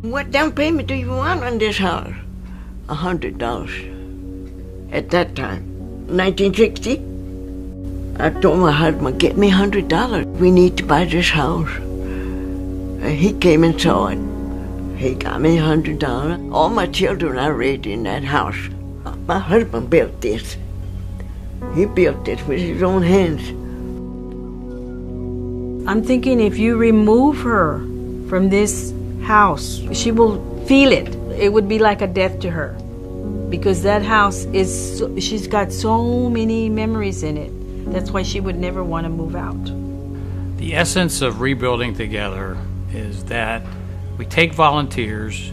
What down payment do you want on this house? $100. At that time, 1960, I told my husband, get me $100. We need to buy this house. And he came and saw it. He got me $100. All my children are raised in that house. My husband built this. He built this with his own hands. I'm thinking if you remove her from this house, she will feel it. It would be like a death to her. Because that house she's got so many memories in it. That's why she would never want to move out. The essence of Rebuilding Together is that we take volunteers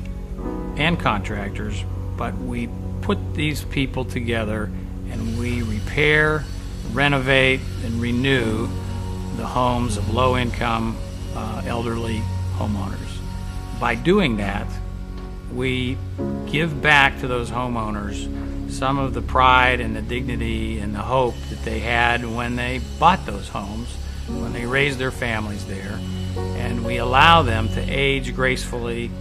and contractors, but we put these people together and we repair, renovate, and renew the homes of low-income, elderly homeowners. By doing that, we give back to those homeowners some of the pride and the dignity and the hope that they had when they bought those homes, when they raised their families there, and we allow them to age gracefully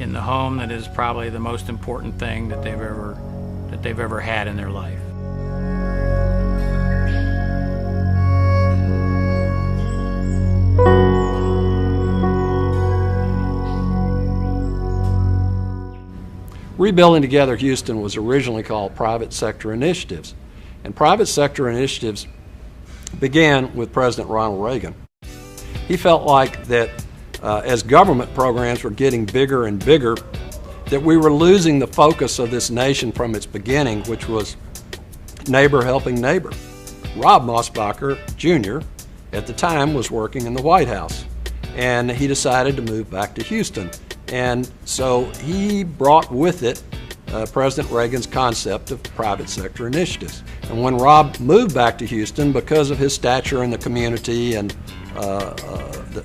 in the home that is probably the most important thing that they've ever had in their life. Rebuilding Together Houston was originally called Private Sector Initiatives, and Private Sector Initiatives began with President Ronald Reagan. He felt like that as government programs were getting bigger and bigger, that we were losing the focus of this nation from its beginning, which was neighbor helping neighbor. Rob Mosbacher Jr. at the time was working in the White House, and he decided to move back to Houston. And so he brought with it President Reagan's concept of private sector initiatives. And when Rob moved back to Houston, because of his stature in the community and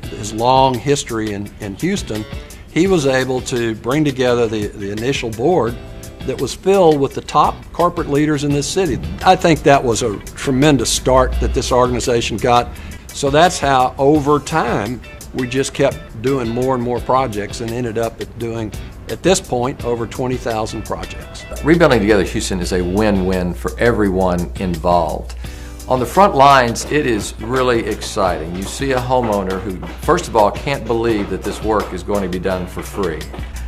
his long history in Houston, he was able to bring together the initial board that was filled with the top corporate leaders in this city. I think that was a tremendous start that this organization got. So that's how, over time, we just kept doing more and more projects and ended up doing, at this point, over 20,000 projects. Rebuilding Together Houston is a win-win for everyone involved. On the front lines, it is really exciting. You see a homeowner who, first of all, can't believe that this work is going to be done for free.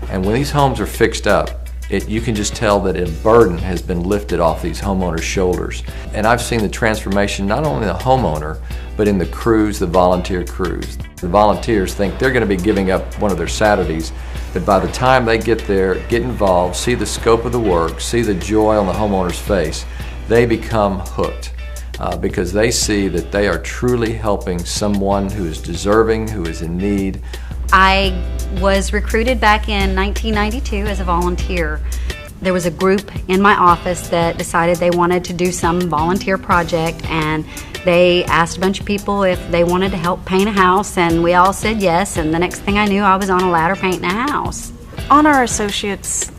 And when these homes are fixed up, you can just tell that a burden has been lifted off these homeowners' shoulders. And I've seen the transformation not only in the homeowner, but in the crews, the volunteer crews. The volunteers think they're going to be giving up one of their Saturdays, but by the time they get there, get involved, see the scope of the work, see the joy on the homeowner's face, they become hooked because they see that they are truly helping someone who is deserving, who is in need. I was recruited back in 1992 as a volunteer. There was a group in my office that decided they wanted to do some volunteer project, and they asked a bunch of people if they wanted to help paint a house, and we all said yes, and the next thing I knew I was on a ladder painting a house. On our associates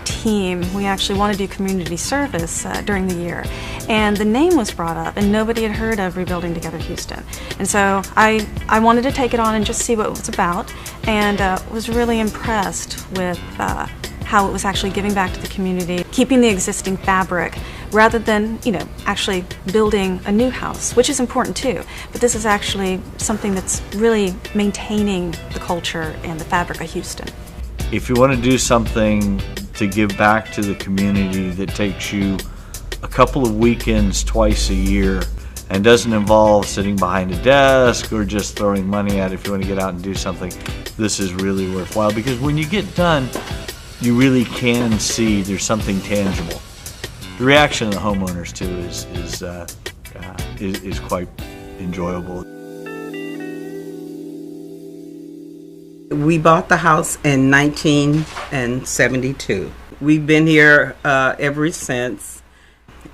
team, we actually want to do community service during the year, and the name was brought up and nobody had heard of Rebuilding Together Houston, and so I wanted to take it on and just see what it was about, and was really impressed with how it was actually giving back to the community, keeping the existing fabric rather than, actually building a new house, which is important too, but this is actually something that's really maintaining the culture and the fabric of Houston. If you want to do something to give back to the community that takes you a couple of weekends twice a year and doesn't involve sitting behind a desk or just throwing money at it, if you want to get out and do something, this is really worthwhile, because when you get done, you really can see there's something tangible. The reaction of the homeowners too is quite enjoyable. We bought the house in 1972. We've been here ever since.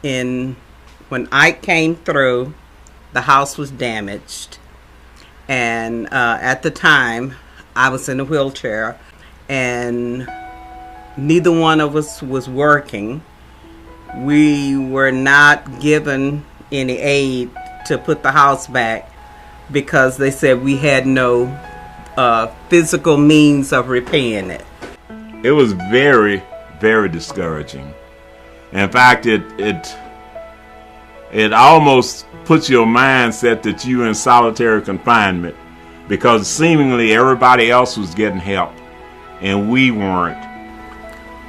When I came through, the house was damaged, and at the time I was in a wheelchair, and neither one of us was working. We were not given any aid to put the house back because they said we had no physical means of repaying it. It was very, very discouraging. In fact, it almost puts your mindset that you're in solitary confinement, because seemingly everybody else was getting help and we weren't.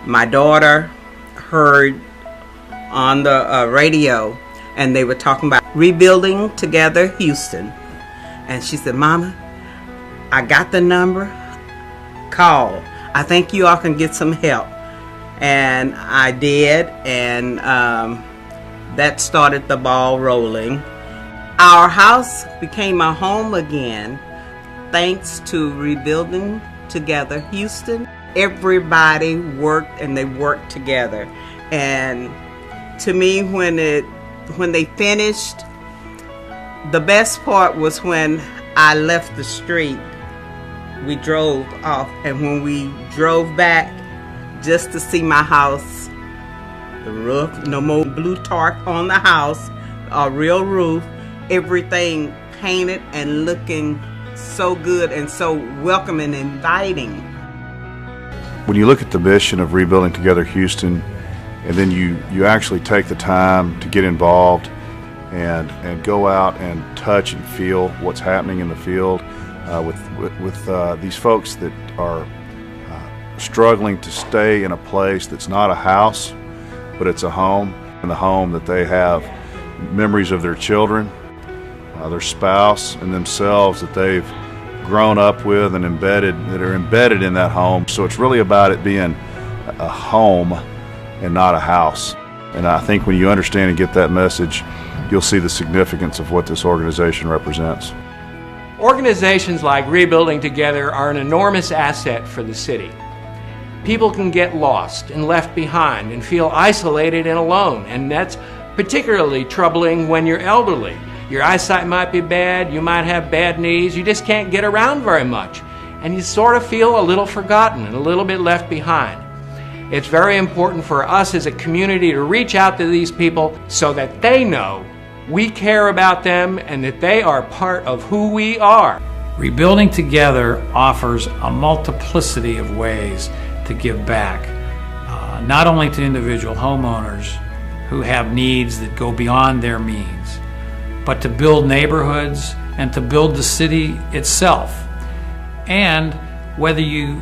My daughter heard on the radio, and they were talking about Rebuilding Together Houston, and she said, "Mama, I got the number, call. I think you all can get some help." And I did, and that started the ball rolling. Our house became a home again thanks to Rebuilding Together Houston. Everybody worked, and they worked together. And to me, when they finished, the best part was when I left the street. We drove off, and when we drove back, just to see my house, the roof, no more blue tarp on the house, a real roof, everything painted and looking so good and so welcoming and inviting. When you look at the mission of Rebuilding Together Houston, and then you actually take the time to get involved and go out and touch and feel what's happening in the field with these folks that are struggling to stay in a place that's not a house, but it's a home, and the home that they have memories of their children, their spouse, and themselves that they've grown up with and that are embedded in that home. So it's really about it being a home and not a house. And I think when you understand and get that message, you'll see the significance of what this organization represents. Organizations like Rebuilding Together are an enormous asset for the city. People can get lost and left behind and feel isolated and alone, and that's particularly troubling when you're elderly. Your eyesight might be bad, you might have bad knees, you just can't get around very much, and you sort of feel a little forgotten and a little bit left behind. It's very important for us as a community to reach out to these people so that they know we care about them and that they are part of who we are. Rebuilding Together offers a multiplicity of ways to give back, not only to individual homeowners who have needs that go beyond their means, but to build neighborhoods and to build the city itself. And whether you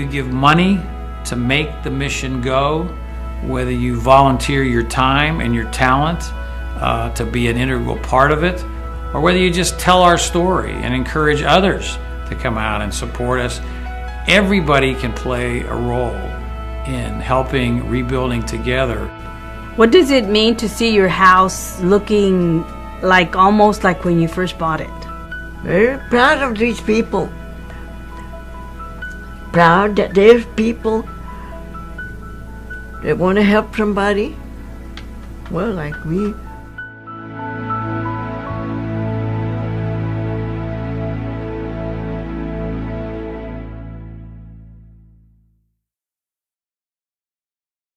give money to make the mission go, whether you volunteer your time and your talent to be an integral part of it, or whether you just tell our story and encourage others to come out and support us, everybody can play a role in helping Rebuilding Together. What does it mean to see your house looking like almost like when you first bought it? Very proud of these people. Proud that there's people that want to help somebody. Well, like we